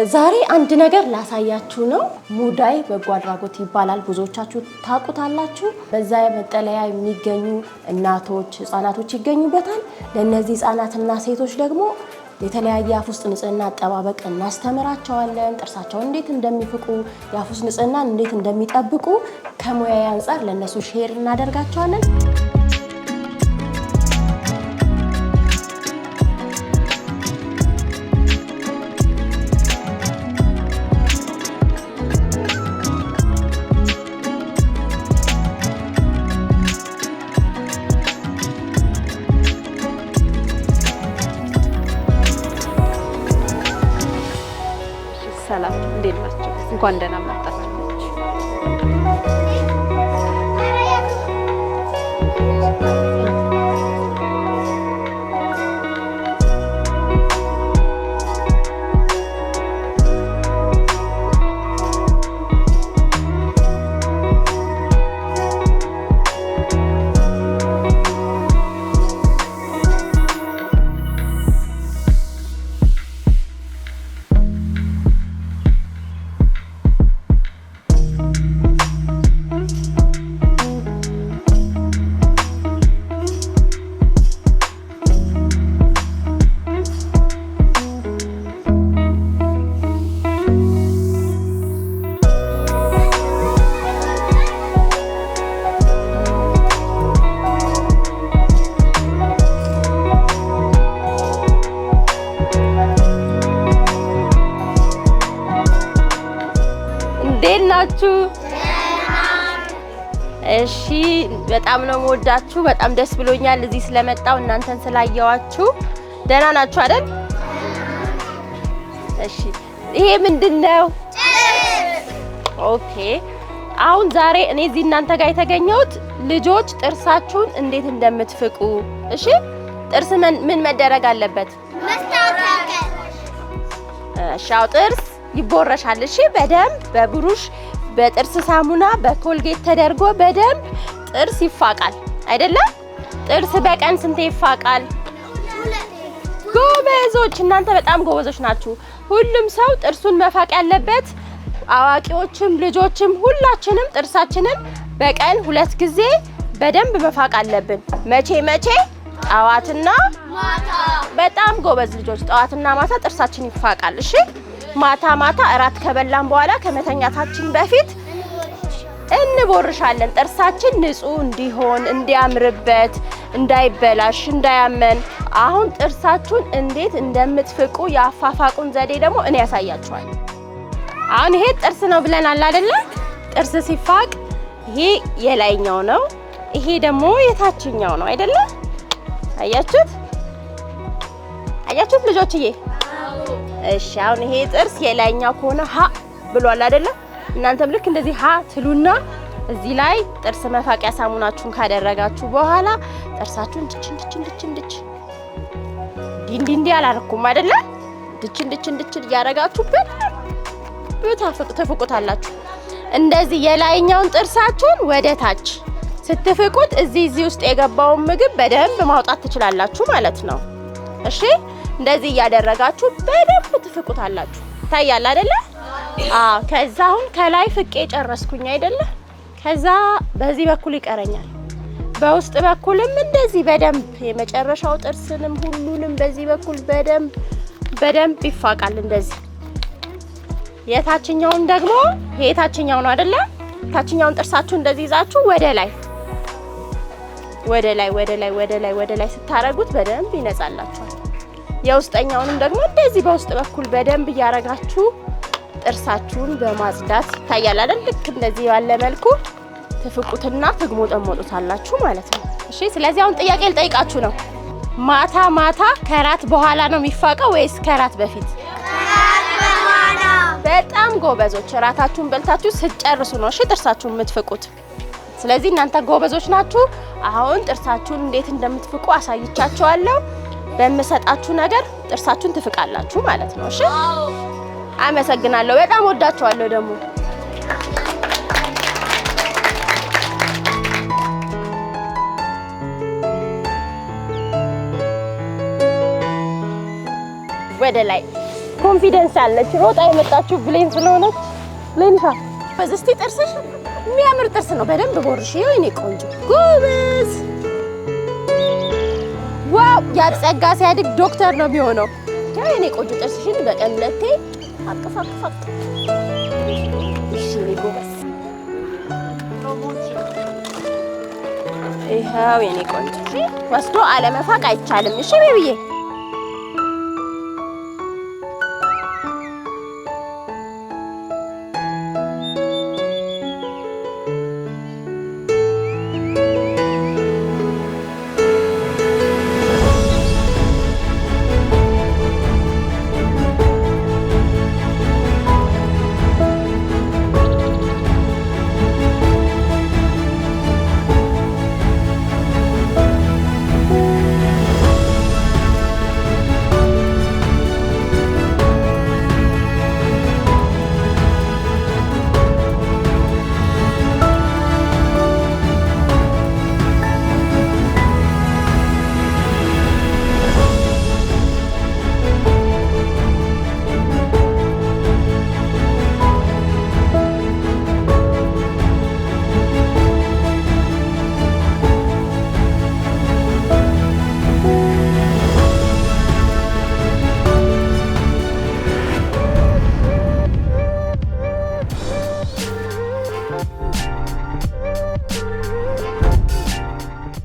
ዛሬ አንድ ነገር ላሳያችሁ ነው። ሙዳይ በጎ አድራጎት ይባላል። ብዙዎቻችሁ ታውቁታላችሁ። በዛ መጠለያ የሚገኙ እናቶች፣ ህፃናቶች ይገኙበታል። ለነዚህ ህፃናትና ሴቶች ደግሞ የተለያየ የአፍ ውስጥ ንጽህና አጠባበቅ እናስተምራቸዋለን። ጥርሳቸውን እንዴት እንደሚፍቁ፣ የአፍ ውስጥ ንጽህናን እንዴት እንደሚጠብቁ ከሙያዬ አንፃር ለነሱ ሼር እናደርጋቸዋለን። ሰላም እንዴት ናችሁ? እንኳን ደህና መጣችሁ። ናችሁ? እሺ በጣም ነው የምወዳችሁ። በጣም ደስ ብሎኛል እዚህ ስለመጣው እናንተን ስላየዋችሁ። ደህና ናችሁ አይደል? እሺ ይሄ ምንድነው? ኦኬ አሁን ዛሬ እኔ እዚህ እናንተ ጋር የተገኘሁት ልጆች ጥርሳችሁን እንዴት እንደምትፍቁ። እሺ ጥርስ ምን መደረግ አለበት? መስተካከል። እሺ ጥርስ ይቦረሻል። እሺ በደንብ በብሩሽ በጥርስ ሳሙና በኮልጌት ተደርጎ በደንብ ጥርስ ይፋቃል አይደለም? ጥርስ በቀን ስንት ይፋቃል? ጎበዞች፣ እናንተ በጣም ጎበዞች ናችሁ። ሁሉም ሰው ጥርሱን መፋቅ ያለበት፣ አዋቂዎችም ልጆችም ሁላችንም ጥርሳችንን በቀን 2 ጊዜ በደንብ መፋቅ አለብን። መቼ መቼ? ጠዋትና ማታ። በጣም ጎበዝ ልጆች፣ ጠዋትና ማታ ጥርሳችን ይፋቃል። እሺ ማታ ማታ እራት ከበላን በኋላ ከመተኛታችን በፊት እንቦርሻለን። ጥርሳችን ንጹህ እንዲሆን እንዲያምርበት፣ እንዳይበላሽ፣ እንዳያመን። አሁን ጥርሳችሁን እንዴት እንደምትፍቁ ያፋፋቁን ዘዴ ደግሞ እኔ ያሳያችኋለሁ። አሁን ይሄ ጥርስ ነው ብለናል አይደለ? ጥርስ ሲፋቅ ይሄ የላይኛው ነው፣ ይሄ ደግሞ የታችኛው ነው አይደለ? አያችሁት? አያችሁት ልጆችዬ? እሺ አሁን ይሄ ጥርስ የላይኛው ከሆነ ሀ ብሏል አይደለ? እናንተም ልክ እንደዚህ ሀ ትሉና እዚህ ላይ ጥርስ መፋቂያ ሳሙናችሁን ካደረጋችሁ በኋላ ጥርሳችሁን ድች ዲንዲ አላረኩም አይደለ? ድች እያረጋችሁበት ትፍቁታላችሁ። እንደዚህ የላይኛውን ጥርሳችሁን ወደ ታች ስትፍቁት እዚህ ውስጥ የገባውን ምግብ በደንብ ማውጣት ትችላላችሁ ማለት ነው። እሺ እንደዚህ እያደረጋችሁ በደንብ ትፍቁታላችሁ። ታያል አይደለ? ከዛ አሁን ከላይ ፍቄ ጨረስኩኝ አይደለ? ከዛ በዚህ በኩል ይቀረኛል። በውስጥ በኩልም እንደዚህ በደንብ የመጨረሻው ጥርስንም ሁሉንም በዚህ በኩል በደንብ ይፋቃል እንደዚህ። የታችኛውን ደግሞ የታችኛው ነው አይደለ? ታችኛውን ጥርሳችሁ እንደዚህ ይዛችሁ ወደ ላይ ስታረጉት በደንብ ይነጻላችኋል። የውስጠኛውንም ደግሞ እንደዚህ በውስጥ በኩል በደንብ እያረጋችሁ ጥርሳችሁን በማጽዳት ታያል አይደል? ልክ እንደዚህ ያለ መልኩ ትፍቁትና ትግሞጠሞጡታላችሁ ማለት ነው። እሺ ስለዚህ አሁን ጥያቄ ልጠይቃችሁ ነው። ማታ ማታ ከራት በኋላ ነው የሚፋቀው ወይስ ከራት በፊት? ከራት በኋላ። በጣም ጎበዞች። ራታችሁን በልታችሁ ስትጨርሱ ነው እሺ ጥርሳችሁን የምትፍቁት። ስለዚህ እናንተ ጎበዞች ናችሁ። አሁን ጥርሳችሁን እንዴት እንደምትፍቁ አሳይቻችኋለሁ። በመሰጣችሁ ነገር ጥርሳችሁን ትፍቃላችሁ ማለት ነው። እሺ አመሰግናለሁ። በጣም ወዳችኋለሁ ደግሞ ወደ ላይ ኮንፊደንስ አለች። ሮጣ የመጣችው ብሌን ስለሆነች ሌንሻ በዚህ ጥርስሽ የሚያምር ጥርስ ነው። በደንብ ቦርሽ። የኔ ቆንጆ ጎበዝ። ዋው ያጸጋ ሲያድግ ዶክተር ነው የሚሆነው። የኔ ቆንጆ ጥርስሽን በቀን 2 አቅፍ። እሺ ጎበዝ። ይኸው የኔ ቆንጆ ወስዶ አለመፋቅ አይቻልም። እሺ ቤቢዬ